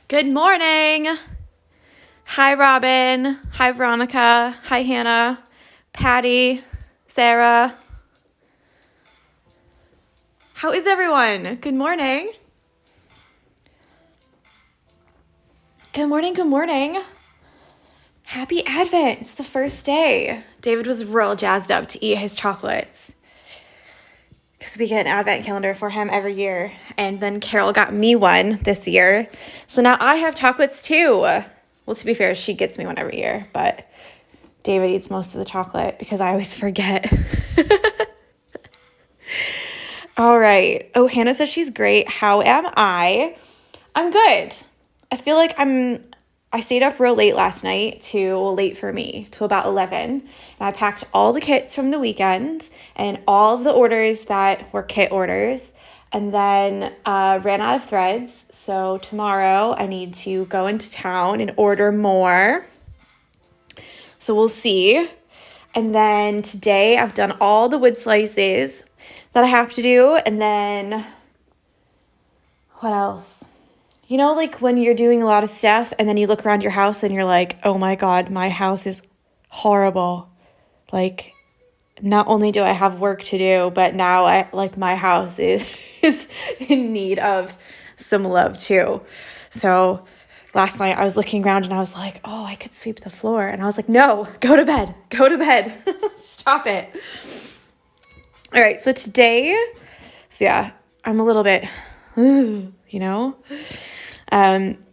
Good morning. Hi, Robin. Hi, Veronica. Hi, Hannah. Patty. Sarah. How is everyone? Good morning. Good morning. Good morning. Happy Advent. It's the first day. David was real jazzed up to eat his chocolates because we get an Advent calendar for him every year. And then Carol got me one this year. So now I have chocolates too. Well, to be fair, she gets me one every year, but David eats most of the chocolate because I always forget. All right. Oh, Hannah says she's great. How am I? I'm good. I feel like I stayed up real late last night late for me, to about 11. And I packed all the kits from the weekend and all of the orders that were kit orders, and then ran out of threads. So tomorrow I need to go into town and order more. So we'll see. And then today I've done all the wood slices that I have to do. And then what else? You know, like when you're doing a lot of stuff and then you look around your house and you're like, oh my God, my house is horrible. Like, not only do I have work to do, but now my house is in need of some love too. So last night I was looking around and I was like, oh, I could sweep the floor. And I was like, no, go to bed. Stop it. All right. So yeah, I'm a little bit,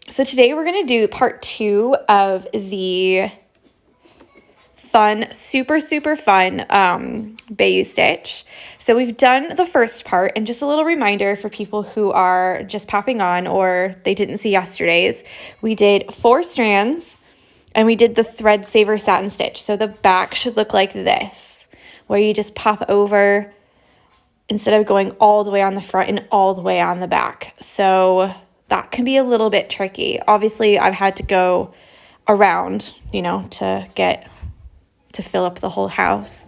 so today we're going to do part 2 of the fun, super, super fun Bayou stitch. So we've done the first part, and just a little reminder for people who are just popping on or they didn't see yesterday's, we did 4 strands and we did the thread saver satin stitch. So the back should look like this, where you just pop over instead of going all the way on the front and all the way on the back. So that can be a little bit tricky. Obviously, I've had to go around, to fill up the whole house.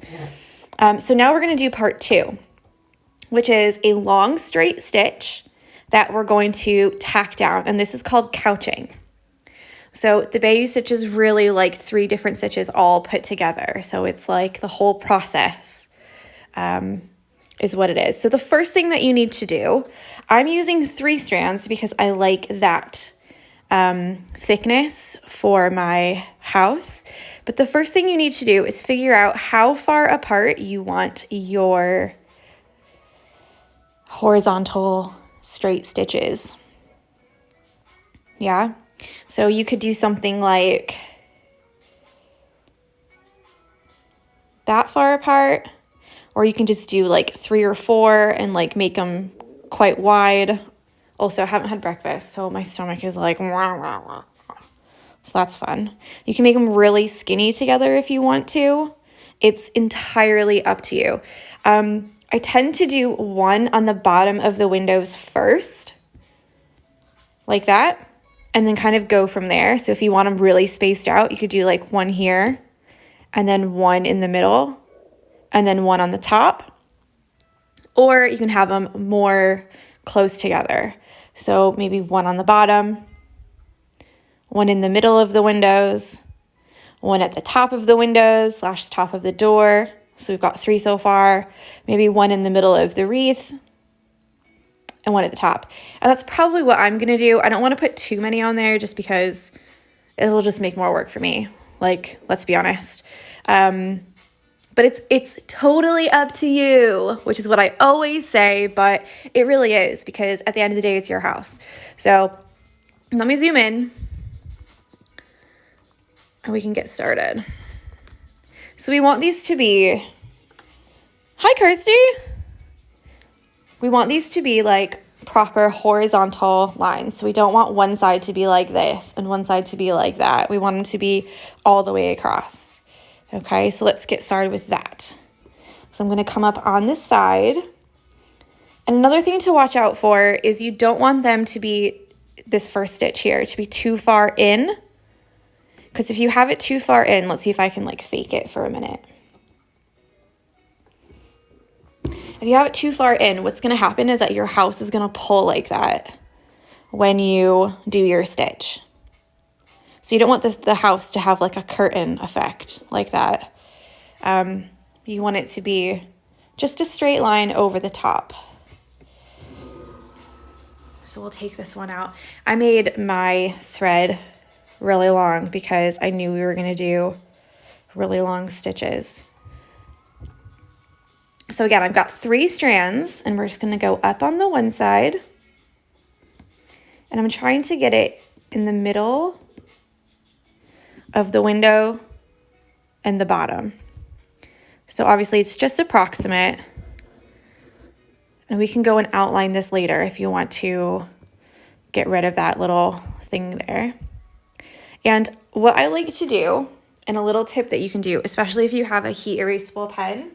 So now we're going to do part 2, which is a long straight stitch that we're going to tack down. And this is called couching. So the Bayou stitch is really like 3 different stitches all put together. So it's like the whole process is what it is. So the first thing that you need to do, I'm using 3 strands because I like that thickness for my house. But the first thing you need to do is figure out how far apart you want your horizontal straight stitches. Yeah. So you could do something like that far apart, or you can just do like 3 or 4 and like make them quite wide. Also, I haven't had breakfast, so my stomach is like, wah, wah, wah. So that's fun. You can make them really skinny together if you want to. It's entirely up to you. I tend to do 1 on the bottom of the windows first, like that, and then kind of go from there. So if you want them really spaced out, you could do like 1 here, and then 1 in the middle, and then 1 on the top. Or you can have them more close together. So maybe 1 on the bottom, 1 in the middle of the windows, 1 at the top of the windows / top of the door. So we've got 3 so far. Maybe 1 in the middle of the wreath and 1 at the top. And that's probably what I'm going to do. I don't want to put too many on there just because it'll just make more work for me. Like, let's be honest. But it's totally up to you, which is what I always say, but it really is, because at the end of the day, it's your house. So let me zoom in and we can get started. So we want these to be, hi Kirsty. We want these to be like proper horizontal lines. So we don't want one side to be like this and one side to be like that. We want them to be all the way across. Okay, so let's get started with that. So I'm going to come up on this side. And another thing to watch out for is you don't want them to be, this first stitch here, to be too far in. Because if you have it too far in, let's see if I can like fake it for a minute. If you have it too far in, what's going to happen is that your house is going to pull like that. when you do your stitch. So you don't want the house to have like a curtain effect like that. You want it to be just a straight line over the top. So we'll take this one out. I made my thread really long because I knew we were going to do really long stitches. So again, I've got 3 strands, and we're just going to go up on the one side. And I'm trying to get it in the middle of the window and the bottom. So obviously it's just approximate. And we can go and outline this later if you want to get rid of that little thing there. And what I like to do, and a little tip that you can do, especially if you have a heat erasable pen,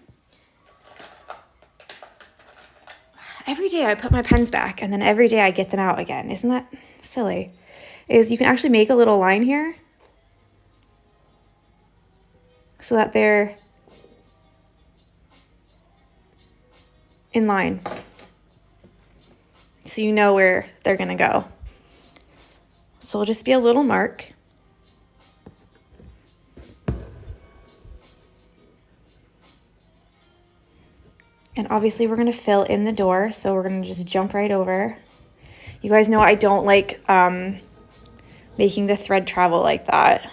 every day I put my pens back and then every day I get them out again. Isn't that silly? Is you can actually make a little line here so that they're in line. So you know where they're gonna go. So it'll just be a little mark. And obviously we're gonna fill in the door, so we're gonna just jump right over. You guys know I don't like making the thread travel like that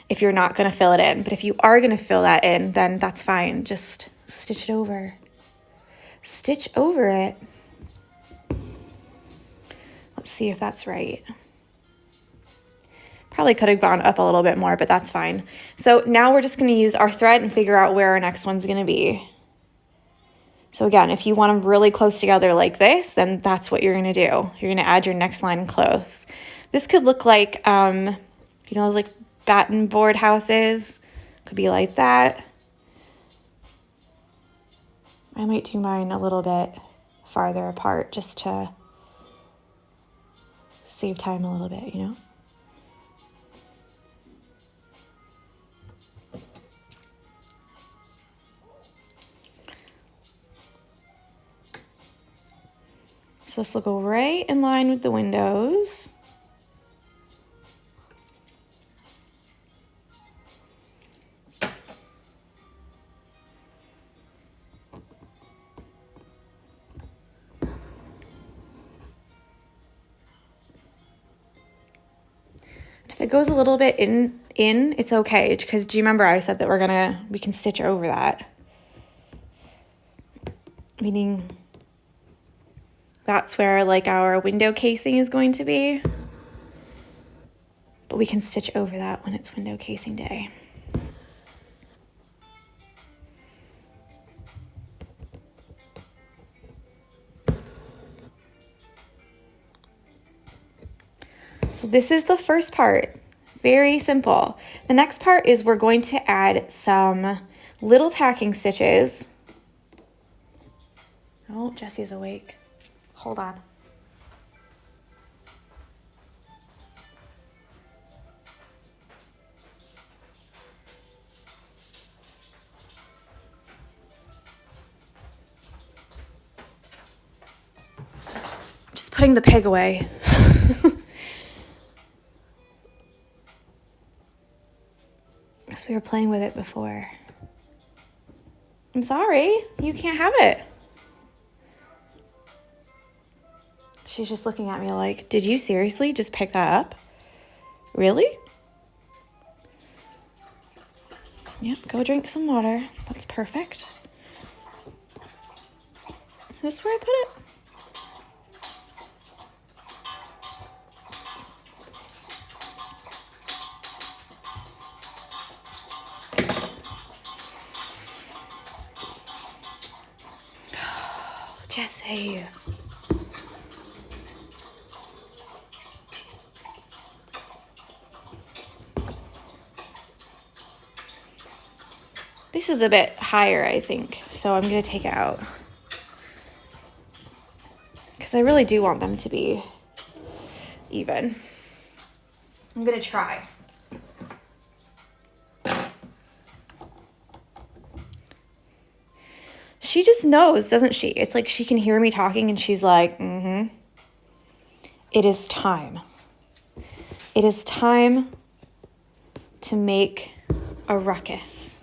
if you're not gonna fill it in. But if you are gonna fill that in, then that's fine. Just stitch it over. Stitch over it. Let's see if that's right. Probably could have gone up a little bit more, but that's fine. So now we're just gonna use our thread and figure out where our next one's gonna be. So again, if you want them really close together like this, then that's what you're gonna do. You're gonna add your next line close. This could look like, you know, like batten board houses. Could be like that. I might do mine a little bit farther apart just to save time a little bit, you know? So this will go right in line with the windows. If it goes a little bit in, it's okay, because do you remember I said that we can stitch over that? Meaning that's where like our window casing is going to be. But we can stitch over that when it's window casing day. So this is the first part. Very simple. The next part is we're going to add some little tacking stitches. Oh, Jessie's awake. Hold on. Just putting the pig away. Because we were playing with it before. I'm sorry, you can't have it. She's just looking at me like, did you seriously just pick that up? Really? Yep, go drink some water. That's perfect. Is this where I put it? Jessie. This is a bit higher, I think, so I'm going to take it out. Because I really do want them to be even. I'm going to try. She just knows, doesn't she? It's like she can hear me talking and she's like, mm-hmm. it is time. It is time to make a ruckus.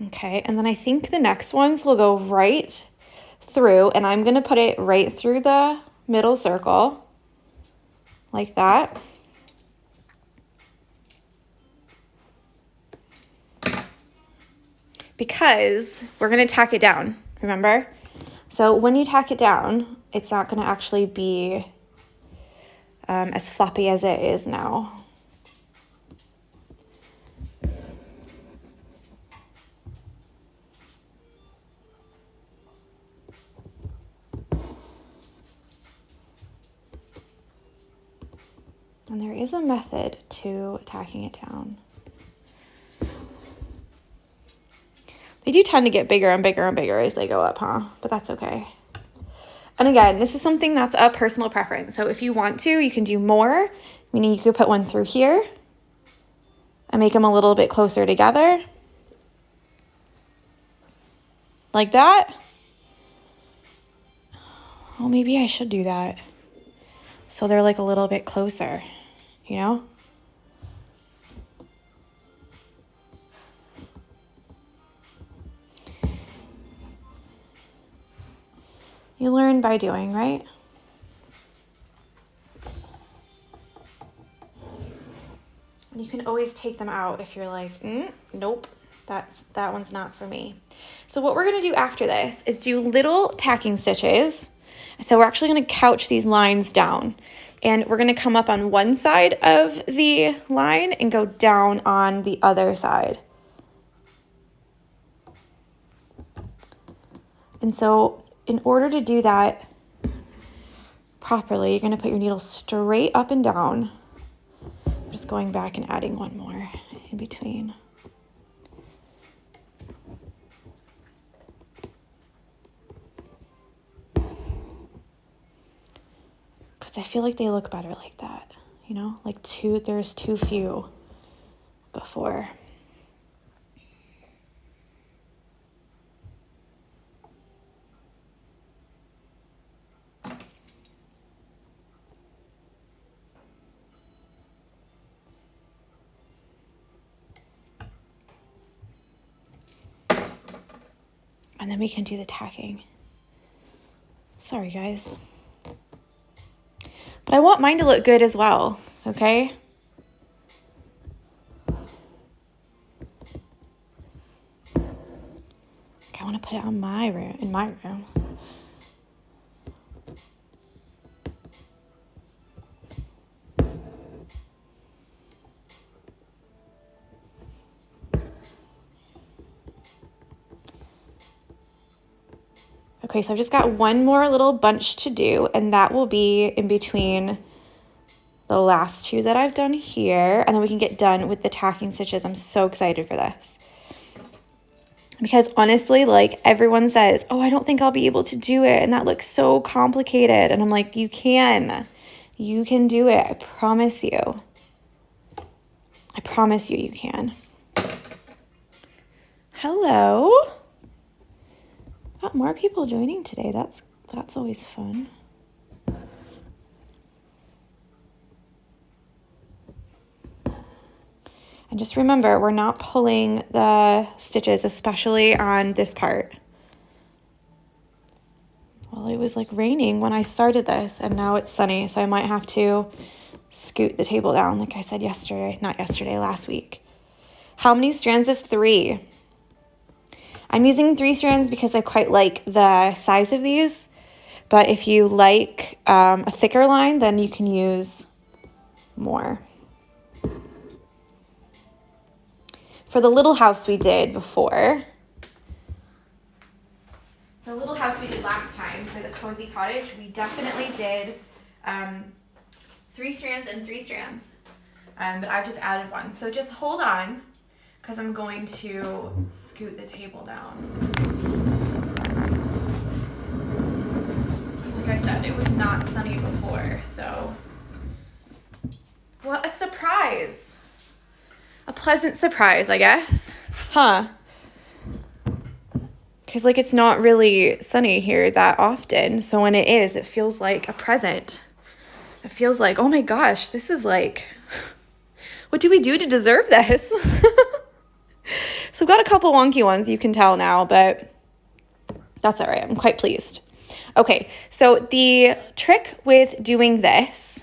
Okay, and then I think the next ones will go right through, and I'm gonna put it right through the middle circle, like that. Because we're gonna tack it down, remember? So when you tack it down, it's not gonna actually be as floppy as it is now. And there is a method to tacking it down. They do tend to get bigger and bigger and bigger as they go up, huh? But that's okay. And again, this is something that's a personal preference. So if you want to, you can do more, meaning you could put one through here and make them a little bit closer together. Like that. Well, maybe I should do that. So they're like a little bit closer, you know? You learn by doing, right? And you can always take them out if you're like, nope, that one's not for me. So what we're gonna do after this is do little tacking stitches. So we're actually gonna couch these lines down, and we're gonna come up on one side of the line and go down on the other side. And so in order to do that properly, you're gonna put your needle straight up and down. I'm just going back and adding one more in between. Because I feel like they look better like that, you know? Like there's too few before. And then we can do the tacking. Sorry, guys. But I want mine to look good as well, okay? I want to put it on my room, in my room. Okay, so I've just got one more little bunch to do, and that will be in between the last two that I've done here, and then we can get done with the tacking stitches. I'm so excited for this. Because honestly, like everyone says, oh, I don't think I'll be able to do it, and that looks so complicated. And I'm like, you can do it. I promise you. I promise you, you can. Hello. Got more people joining today. That's always fun. And just remember, we're not pulling the stitches, especially on this part. Well, it was like raining when I started this, and now it's sunny, so I might have to scoot the table down like I said last week. How many strands is 3? I'm using 3 strands because I quite like the size of these, but if you like a thicker line, then you can use more. For the little house we did before, the little house we did last time for the cozy cottage, we definitely did 3 strands and 3 strands, but I've just added 1. So just hold on, because I'm going to scoot the table down. Like I said, it was not sunny before, so What a surprise. A pleasant surprise, I guess. Huh? Because, like, it's not really sunny here that often. So when it is, it feels like a present. It feels like, oh my gosh, this is like, what do we do to deserve this? So I've got a couple wonky ones, you can tell now, but that's all right. I'm quite pleased. Okay, so the trick with doing this,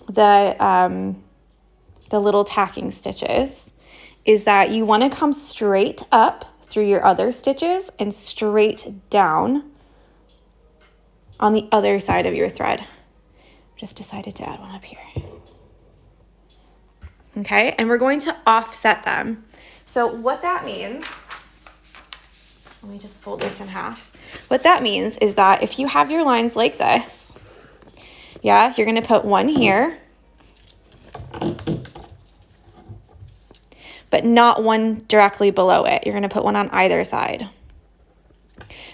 the little tacking stitches, is that you want to come straight up through your other stitches and straight down on the other side of your thread. Just decided to add one up here. Okay, and we're going to offset them. So what that means, let me just fold this in half. What that means is that if you have your lines like this, yeah, you're gonna put one here, but not one directly below it. You're gonna put one on either side.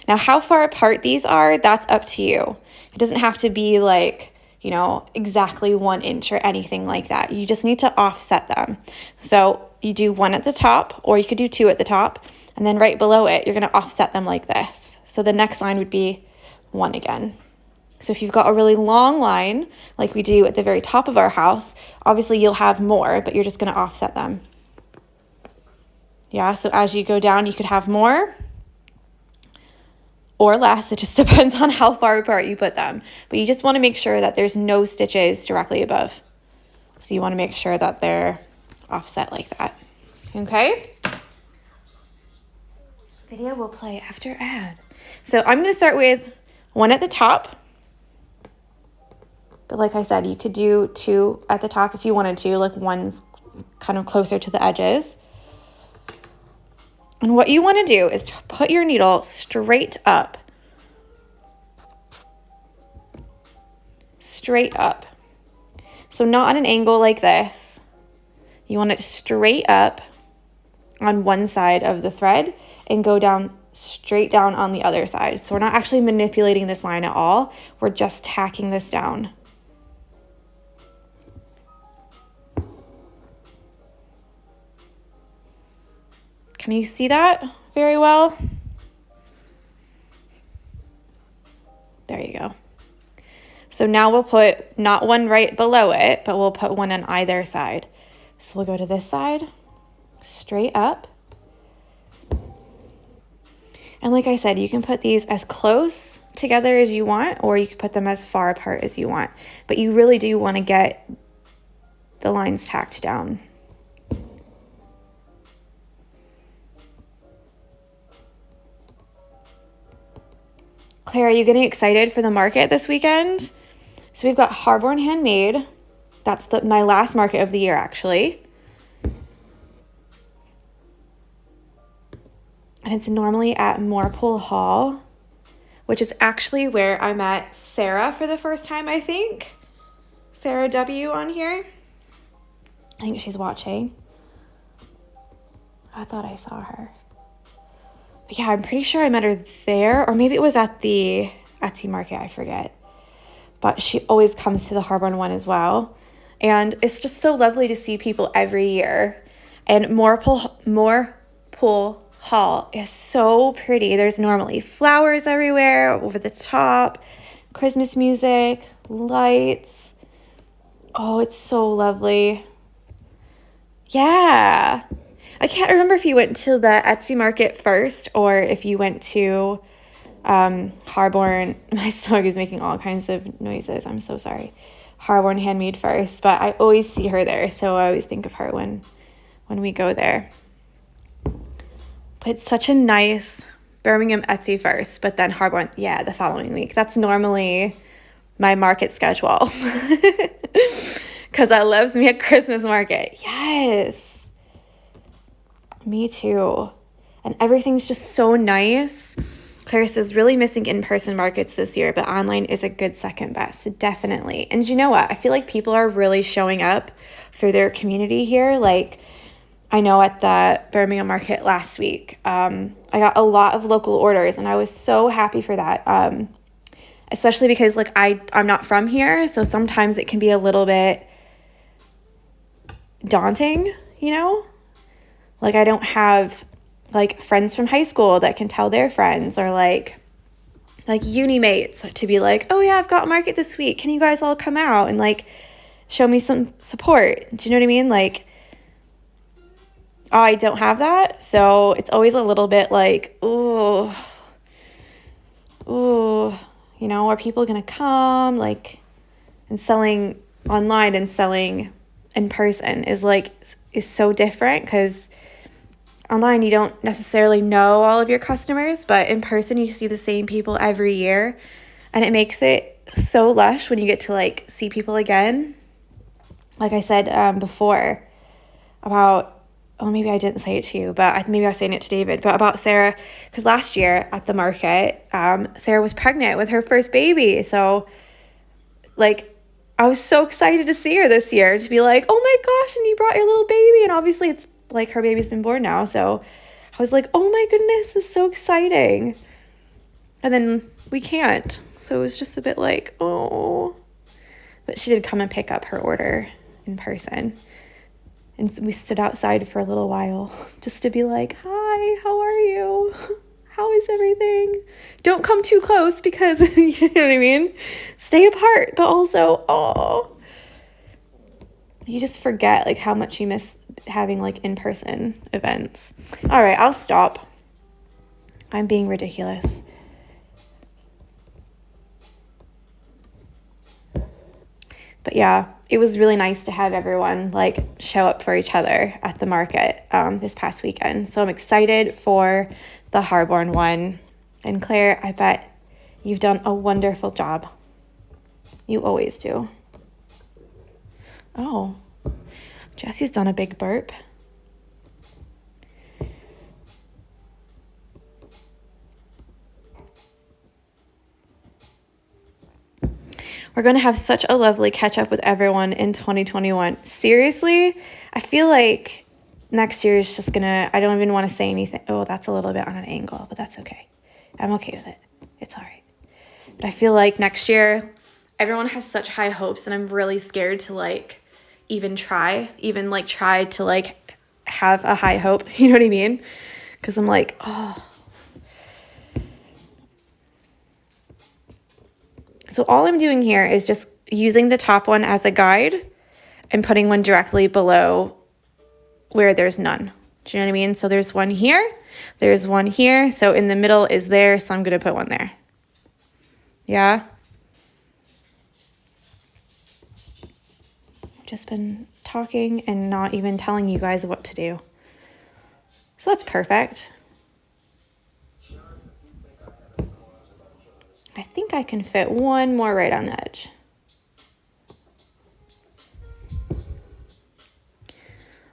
Now, how far apart these are, that's up to you. It doesn't have to be like, you know, exactly 1 inch or anything like that. You just need to offset them. So you do one at the top, or you could do two at the top, and then right below it, you're gonna offset them like this. So the next line would be one again. So if you've got a really long line, like we do at the very top of our house, obviously you'll have more, but you're just gonna offset them. Yeah, so as you go down, you could have more or less. It just depends on how far apart you put them. But you just want to make sure that there's no stitches directly above. So you want to make sure that they're offset like that. Okay? Video will play after ad. So I'm going to start with one at the top. But like I said, you could do two at the top if you wanted to, like one's kind of closer to the edges. And what you want to do is put your needle straight up. Straight up. So not on an angle like this. You want it straight up on one side of the thread and go down straight down on the other side. So we're not actually manipulating this line at all. We're just tacking this down. Can you see that very well? There you go. So now we'll put not one right below it, but we'll put one on either side. So we'll go to this side, straight up. And like I said, you can put these as close together as you want, or you can put them as far apart as you want. But you really do want to get the lines tacked down. Claire, are you getting excited for the market this weekend? So we've got Harborne Handmade. That's my last market of the year, actually. And it's normally at Moorpool Hall, which is actually where I met Sarah for the first time, I think. Sarah W. on here. I think she's watching. I thought I saw her. But yeah, I'm pretty sure I met her there, or maybe it was at the Etsy market, I forget. But she always comes to the Harborne one as well. And it's just so lovely to see people every year. And Moorpool Hall is so pretty. There's normally flowers everywhere, over the top, Christmas music, lights. Oh, it's so lovely. Yeah. I can't remember if you went to the Etsy market first or if you went to Harborne. My stomach is making all kinds of noises. I'm so sorry. Harborne Handmade first, but I always see her there, so I always think of her when we go there. But it's such a nice Birmingham Etsy first, but then Harborne, yeah, the following week. That's normally my market schedule because I loves me a Christmas market. Yes. Me too. And everything's just so nice. Clarice is really missing in-person markets this year, but online is a good second best, definitely. And you know what? I feel like people are really showing up for their community here. Like, I know at the Birmingham market last week, I got a lot of local orders, and I was so happy for that. especially because like I'm not from here, so sometimes it can be a little bit daunting, you know? Like I don't have like friends from high school that can tell their friends, or like uni mates to be like, oh yeah, I've got a market this week. Can you guys all come out and like show me some support? Do you know what I mean? Like I don't have that. So it's always a little bit like, ooh, you know, are people going to come? Like, and selling online and selling in person is so different, because online you don't necessarily know all of your customers, but in person you see the same people every year, and it makes it so lush when you get to like see people again. Like I said before about, oh, maybe I didn't say it to you, but maybe I was saying it to David, but about Sarah, because last year at the market, Sarah was pregnant with her first baby. So like, I was so excited to see her this year, to be like, oh my gosh, and you brought your little baby. And obviously it's like her baby's been born now. So I was like, oh my goodness, this is so exciting. And then we can't. So it was just a bit like, oh, but she did come and pick up her order in person. And we stood outside for a little while just to be like, hi, how are you? How is everything? Don't come too close, because, you know what I mean? Stay apart, but also, oh, you just forget like how much you miss having like in-person events. All right, I'll stop. I'm being ridiculous. But yeah, it was really nice to have everyone like show up for each other at the market this past weekend. So I'm excited for the Harborne one. And Claire, I bet you've done a wonderful job. You always do. Oh, Jesse's done a big burp. We're going to have such a lovely catch up with everyone in 2021. Seriously, I feel like next year is just going to, I don't even want to say anything. Oh, that's a little bit on an angle, but that's okay. I'm okay with it. It's all right. But I feel like next year, everyone has such high hopes, and I'm really scared to like even try to like have a high hope. You know what I mean? Because I'm like, oh. So all I'm doing here is just using the top one as a guide and putting one directly below where there's none. Do you know what I mean? So there's one here, there's one here. So in the middle is there, so I'm going to put one there. Yeah? I've just been talking and not even telling you guys what to do. So that's perfect. I think I can fit one more right on the edge.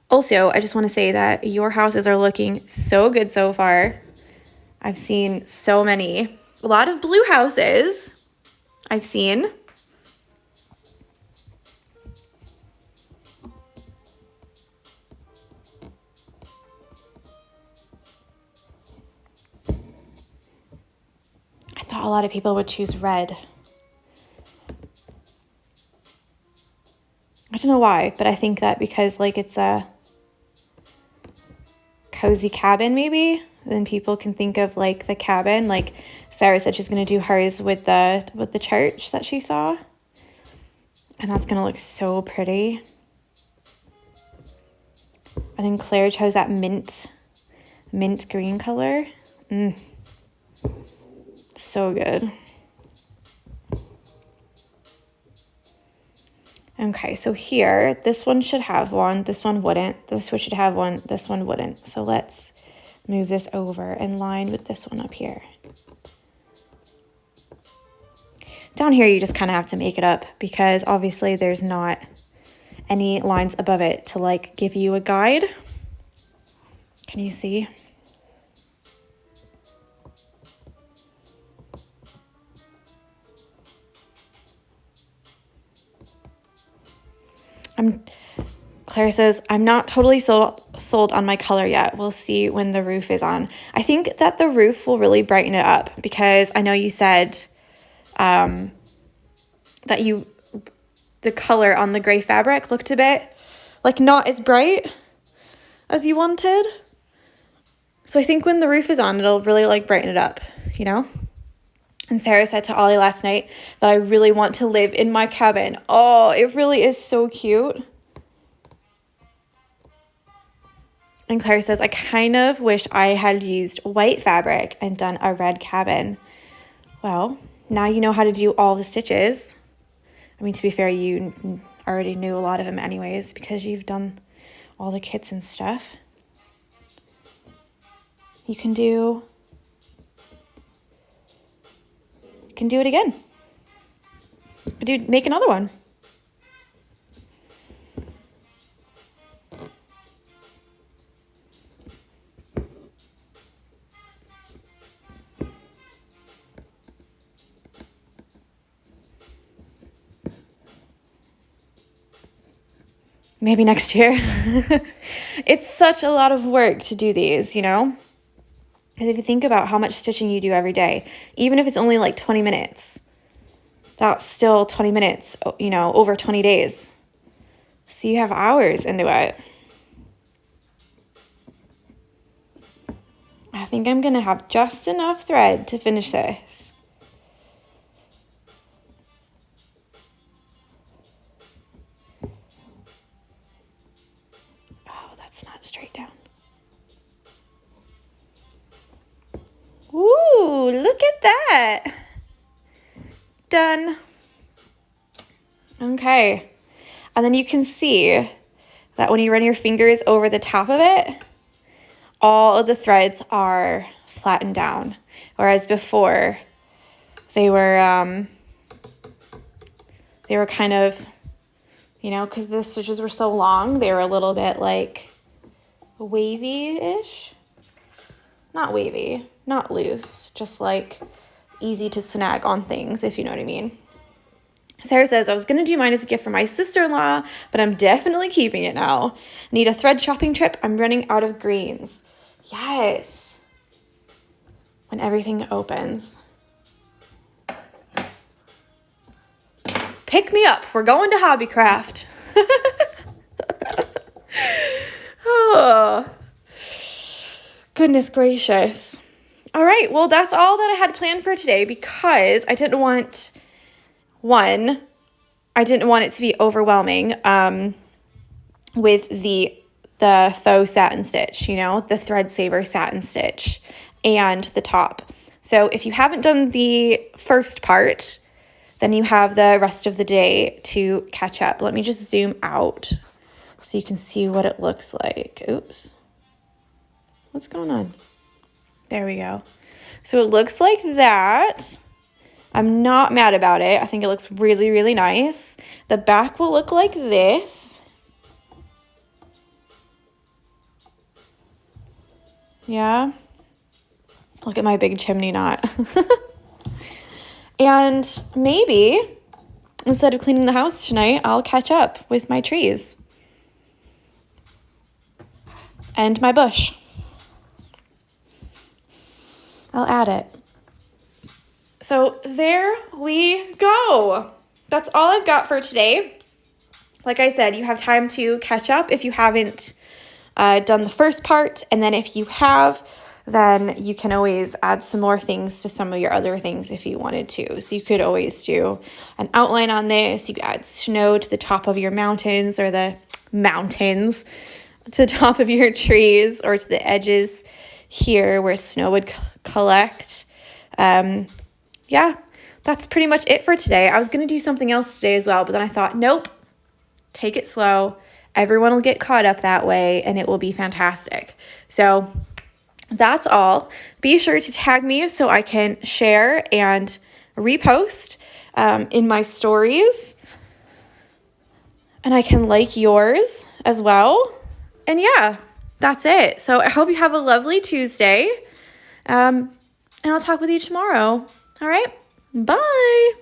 Also, I just want to say that your houses are looking so good so far. I've seen so many. A lot of blue houses I've seen. I thought a lot of people would choose red. I don't know why, but I think that because like it's a cozy cabin maybe, then people can think of like the cabin. Like Sarah said she's going to do hers with the church that she saw. And that's going to look so pretty. And then Claire chose that mint green color. So good. Okay, so here, this one should have one, this one wouldn't. This one should have one, this one wouldn't. So let's move this over in line with this one up here. Down here, you just kind of have to make it up because obviously there's not any lines above it to like give you a guide. Can you see? Claire says, I'm not totally sold on my color yet. We'll see when the roof is on. I think that the roof will really brighten it up because I know you said the color on the gray fabric looked a bit like not as bright as you wanted. So I think when the roof is on, it'll really like brighten it up, you know? And Sarah said to Ollie last night that I really want to live in my cabin. Oh, it really is so cute. And Claire says, I kind of wish I had used white fabric and done a red cabin. Well, now you know how to do all the stitches. I mean, to be fair, you already knew a lot of them anyways because you've done all the kits and stuff. You can do it again. Make another one. Maybe next year. It's such a lot of work to do these, you know? Because if you think about how much stitching you do every day, even if it's only like 20 minutes, that's still 20 minutes, you know, over 20 days. So you have hours into it. I think I'm going to have just enough thread to finish this. Not straight down. Ooh, look at that. Done. Okay. And then you can see that when you run your fingers over the top of it, all of the threads are flattened down. Whereas before, they were kind of, you know, because the stitches were so long, they were a little bit like wavy-ish. Not wavy, not loose, just like easy to snag on things, if you know what I mean. Sarah says, I was going to do mine as a gift for my sister-in-law, but I'm definitely keeping it now. Need a thread shopping trip. I'm running out of greens. Yes. When everything opens. Pick me up. We're going to Hobbycraft. Oh, goodness gracious. All right, well, that's all that I had planned for today because I didn't want it to be overwhelming with the faux satin stitch, you know, the thread saver satin stitch and the top. So if you haven't done the first part, then you have the rest of the day to catch up. Let me just zoom out so you can see what it looks like. Oops. What's going on? There we go. So it looks like that. I'm not mad about it. I think it looks really, really nice. The back will look like this. Yeah. Look at my big chimney knot. And maybe instead of cleaning the house tonight, I'll catch up with my trees and my bush. I'll add it. So there we go. That's all I've got for today. Like I said, you have time to catch up if you haven't done the first part. And then if you have, then you can always add some more things to some of your other things if you wanted to. So you could always do an outline on this. You could add snow to the top of your mountains or the mountains to the top of your trees or to the edges here where snow would collect. Yeah, that's pretty much it for today. I was going to do something else today as well, but then I thought, nope, take it slow. Everyone will get caught up that way and it will be fantastic. So that's all. Be sure to tag me so I can share and repost in my stories. And I can like yours as well. And yeah, that's it. So I hope you have a lovely Tuesday. And I'll talk with you tomorrow. All right. Bye.